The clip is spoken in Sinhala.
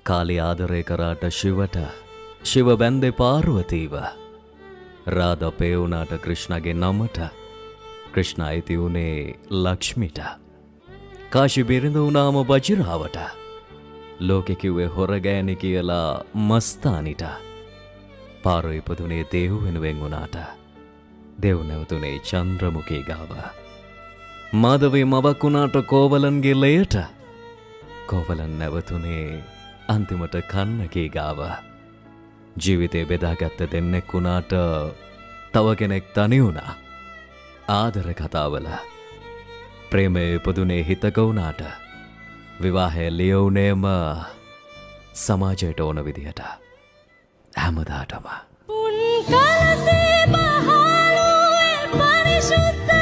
කාලි ආදරය කරාට ශිවට ශිව බැන්දේ පාර්වතීව රාධ අපේ වුණාට කෘෂ්ණගේ නමට කෘෂ්ණ අයිති වුණේ ලක්ෂ්මිට කාශි බිරිඳ වුණාම වජිරාවට ලෝකෙ කිව්වේ හොරගෑනි කියලා මස්තානිට පාරෝ ඉපදුනේ දේව් වෙනුවෙන් වුණාට දේව් නැවතුනේ චන්ද්‍රමුඛී ගාව මාධවී මවක් වුණාට කෝවලන්ගේ ලයට කෝවලන් නැවතුනේ අන්තිමට කන්නකී ගාව ජීවිතේ බෙදාගත්ත දෙන්නෙක් වුණාට තව කෙනෙක් තනි වුණා ආදර කතාවල ප්‍රේමය ඉපදුනේ හිතක වුණාට විවාහය ලියවුනේම සමාජයට ඕන විදිහට හැමදාටම උන් කලසේ පහළුවේ පරිශුද්ධ